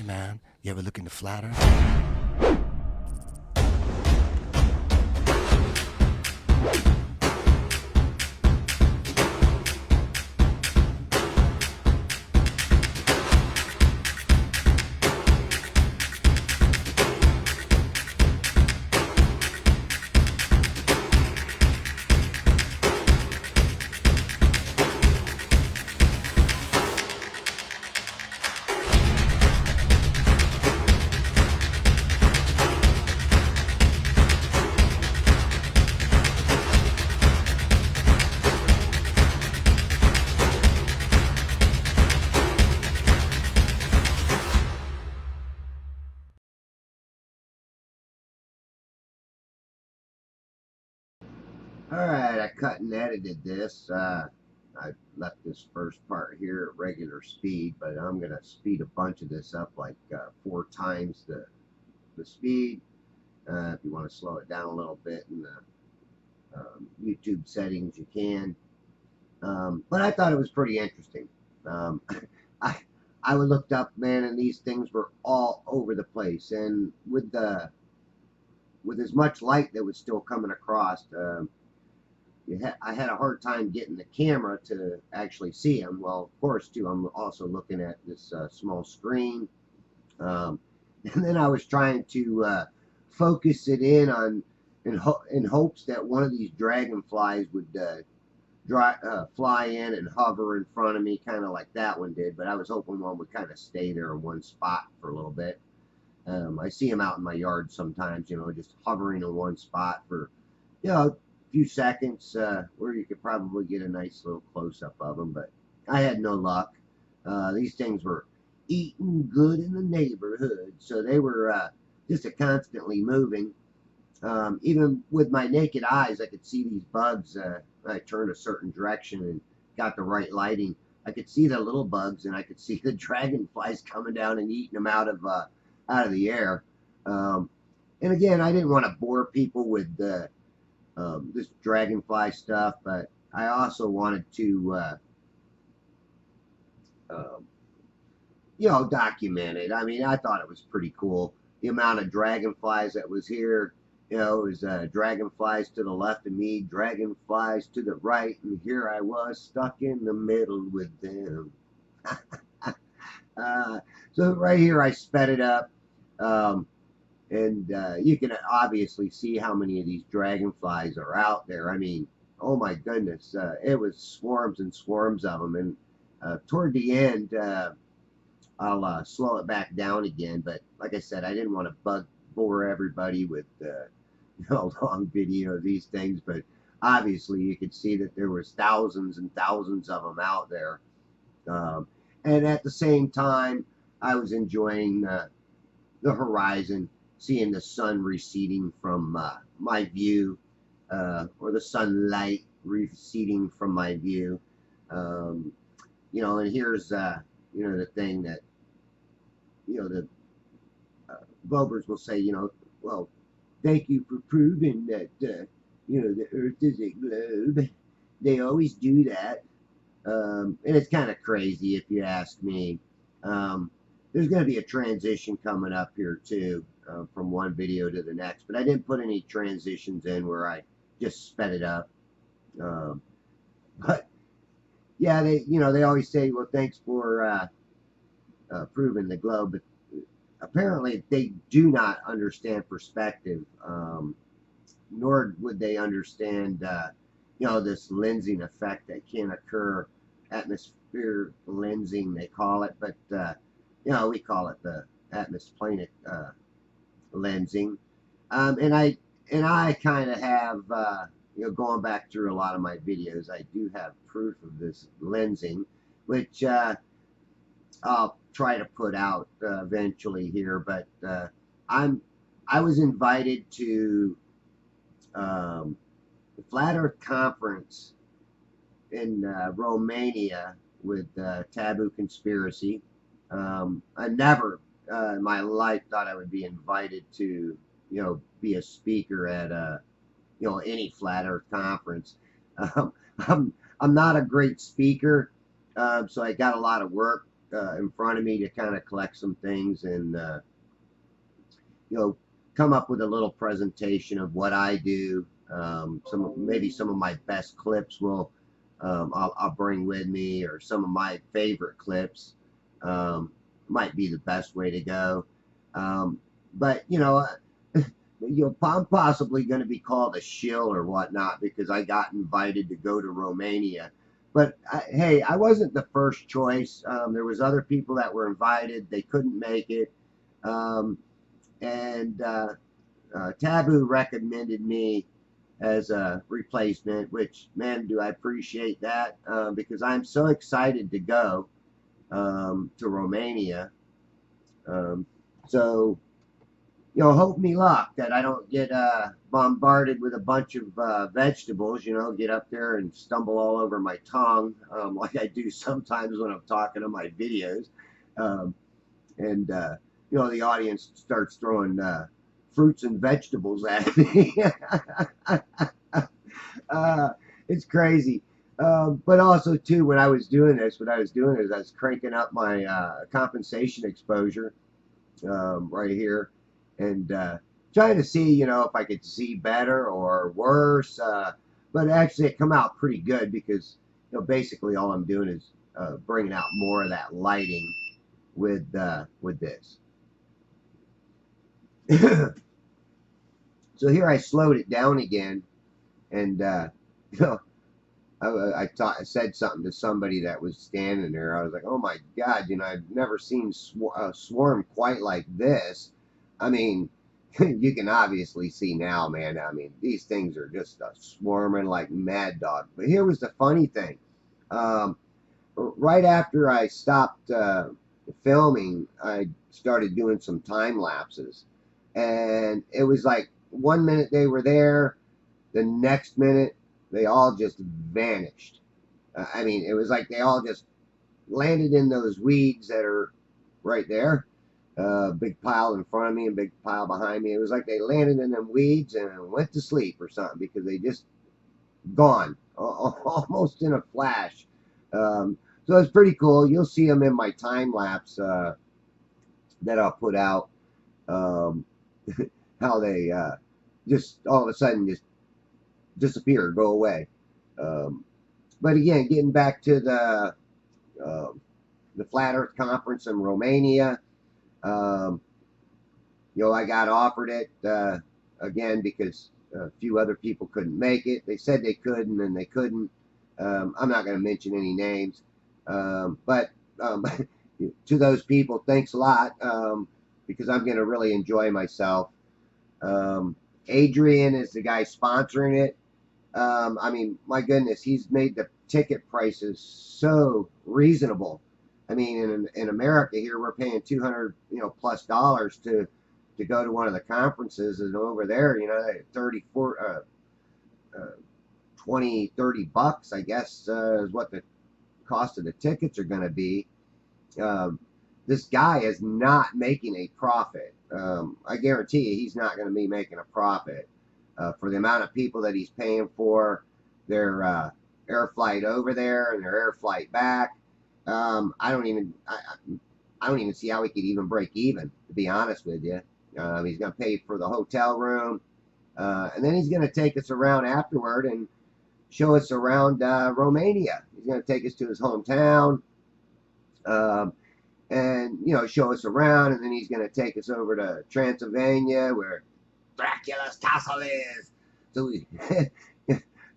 man, you ever look into flat Earth? Alright, I cut and edited this. I left this first part here at regular speed, but I'm going to speed a bunch of this up like 4 times the speed. If you want to slow it down a little bit in the YouTube settings, you can. But I thought it was pretty interesting. Um, I I looked up, man, and these things were all over the place. And with as much light that was still coming across, I had a hard time getting the camera to actually see them. Well, of course, too, I'm also looking at this small screen. Um, and then I was trying to focus it in on in hopes that one of these dragonflies would fly in and hover in front of me, kind of like that one did. But I was hoping one would kind of stay there in one spot for a little bit. I see them out in my yard sometimes, just hovering in one spot for, a few seconds, where you could probably get a nice little close-up of them. But I had no luck. These things were eating good in the neighborhood, so they were just constantly moving. Even with my naked eyes, I could see these bugs. I turned a certain direction and got the right lighting. I could see the little bugs, and I could see the dragonflies coming down and eating them out of the air. And again, I didn't want to bore people with this dragonfly stuff, but I also wanted to, document it. I mean, I thought it was pretty cool. The amount of dragonflies that was here, it was dragonflies to the left of me, dragonflies to the right, and here I was stuck in the middle with them. So right here, I sped it up. And you can obviously see how many of these dragonflies are out there. I mean, oh my goodness, it was swarms and swarms of them. And toward the end, I'll slow it back down again. But like I said, I didn't want to bore everybody with long video of these things. But obviously, you could see that there was thousands and thousands of them out there. And at the same time, I was enjoying the horizon, seeing the sun receding from my view, or the sunlight receding from my view. And here's the thing that the Bobers will say, well, thank you for proving that the Earth is a globe. They always do that, and it's kind of crazy if you ask me. There's going to be a transition coming up here too, from one video to the next, but I didn't put any transitions in where I just sped it up. But yeah, they always say, well, thanks for proving the globe, but apparently they do not understand perspective, nor would they understand this lensing effect that can occur, atmosphere lensing they call it, but we call it the atmosplanic lensing. And I kind of have, going back through a lot of my videos, I do have proof of this lensing, which I'll try to put out eventually here. But I was invited to the Flat Earth Conference in Romania with Taboo Conspiracy. I never in my life thought I would be invited to, be a speaker at any Flat Earth conference. Um, I'm not a great speaker, so I got a lot of work in front of me to kind of collect some things and come up with a little presentation of what I do. Maybe some of my best clips I'll bring with me, or some of my favorite clips might be the best way to go. But I'm possibly going to be called a shill or whatnot because I got invited to go to Romania. But hey, I wasn't the first choice. There was other people that were invited. They couldn't make it. And Taboo recommended me as a replacement, which, man, do I appreciate that, because I'm so excited to go to Romania. So, hope me luck that I don't get bombarded with a bunch of vegetables, get up there and stumble all over my tongue, like I do sometimes when I'm talking to my videos. And the audience starts throwing fruits and vegetables at me. It's crazy. But also, too, when I was doing this, I was cranking up my compensation exposure right here, and trying to see, if I could see better or worse. But actually, it come out pretty good because, basically all I'm doing is bringing out more of that lighting with this. So here I slowed it down again, and I said something to somebody that was standing there. I was like, "Oh my God, I've never seen a swarm quite like this." I mean, you can obviously see now, man. I mean, these things are just swarming like mad dog. But here was the funny thing. Right after I stopped filming, I started doing some time lapses, and it was like 1 minute they were there, the next minute they all just vanished. I mean, it was like they all just landed in those weeds that are right there. Big pile in front of me and big pile behind me. It was like they landed in them weeds and went to sleep or something because they just gone almost in a flash. So it's pretty cool. You'll see them in my time lapse that I'll put out. How they just all of a sudden just disappear, go away. But again, getting back to the Flat Earth Conference in Romania, I got offered it again because a few other people couldn't make it. They said they could, and then they couldn't. I'm not going to mention any names, but to those people, thanks a lot, because I'm going to really enjoy myself. Adrian is the guy sponsoring it. I mean, my goodness, he's made the ticket prices so reasonable. I mean, in America here, we're paying $200 plus dollars to go to one of the conferences, and over there, 20, 30 bucks, I guess, is what the cost of the tickets are going to be. This guy is not making a profit. I guarantee you he's not going to be making a profit for the amount of people that he's paying for their air flight over there and their air flight back. I don't even see how he could even break even, to be honest with you. He's going to pay for the hotel room, and then he's going to take us around afterward and show us around Romania. He's going to take us to his hometown, and show us around, and then he's going to take us over to Transylvania, where Dracula's castle is. So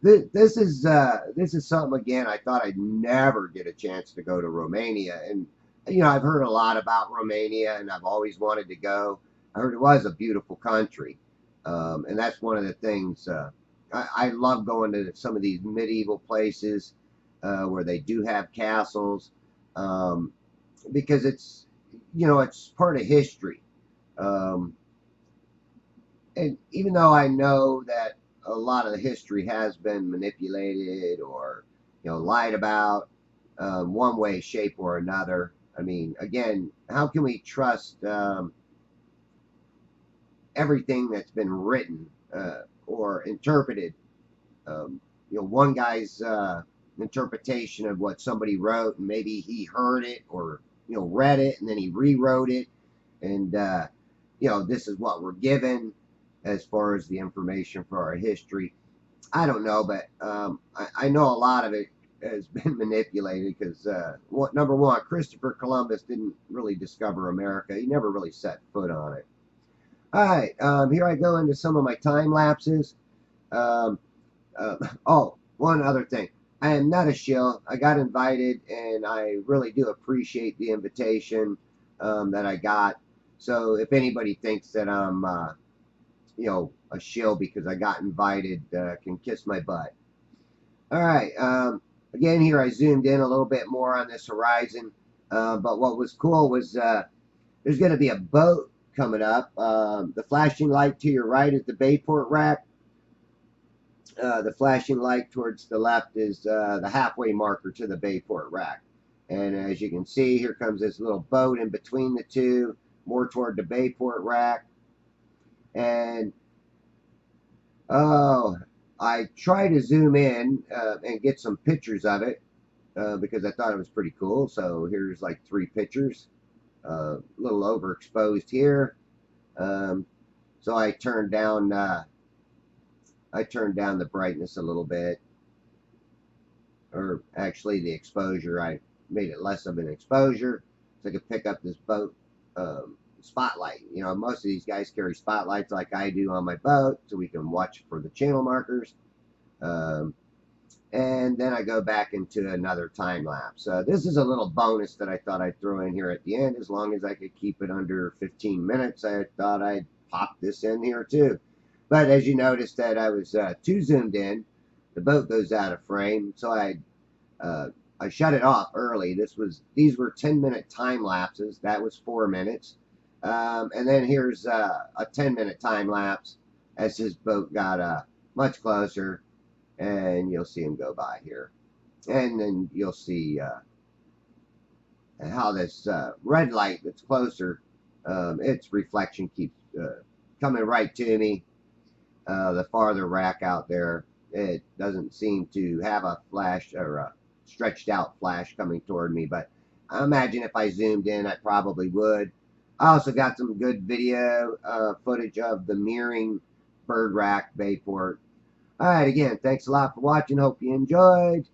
this is something, again, I thought I'd never get a chance to go to Romania, and I've heard a lot about Romania, and I've always wanted to go. I heard it was a beautiful country, and that's one of the things. I love going to some of these medieval places where they do have castles, because it's part of history. And even though I know that a lot of the history has been manipulated or lied about, one way, shape, or another. I mean, again, how can we trust everything that's been written or interpreted? One guy's interpretation of what somebody wrote, and maybe he heard it or read it and then he rewrote it, and this is what we're given as far as the information for our history. I don't know, but I know a lot of it has been manipulated because, number one, Christopher Columbus didn't really discover America. He never really set foot on it. All right, here I go into some of my time lapses. Um, oh, one other thing. I am not a shill. I got invited, and I really do appreciate the invitation that I got. So if anybody thinks that I'm, a shill because I got invited, can kiss my butt. All right. Again, here I zoomed in a little bit more on this horizon. But what was cool was there's going to be a boat coming up. The flashing light to your right is the Bayport rack. The flashing light towards the left is the halfway marker to the Bayport rack. And as you can see, here comes this little boat in between the two, more toward the Bayport rack. And I tried to zoom in and get some pictures of it because I thought it was pretty cool. So here's like 3 pictures, a little overexposed here. So I turned down the brightness a little bit, or actually the exposure. I made it less of an exposure so I could pick up this boat spotlight. Most of these guys carry spotlights like I do on my boat so we can watch for the channel markers. And then I go back into another time lapse. This is a little bonus that I thought I'd throw in here at the end. As long as I could keep it under 15 minutes, I thought I'd pop this in here too. But as you noticed that I was too zoomed in, the boat goes out of frame, so I shut it off early. These were 10-minute time lapses. That was 4 minutes. And then here's a 10-minute time lapse as his boat got much closer, and you'll see him go by here. And then you'll see how this red light that's closer, its reflection keeps coming right to me. The farther rack out there, it doesn't seem to have a flash or a stretched out flash coming toward me, but I imagine if I zoomed in, I probably would. I also got some good video footage of the mirroring bird rack Bayport. All right, again, thanks a lot for watching. Hope you enjoyed.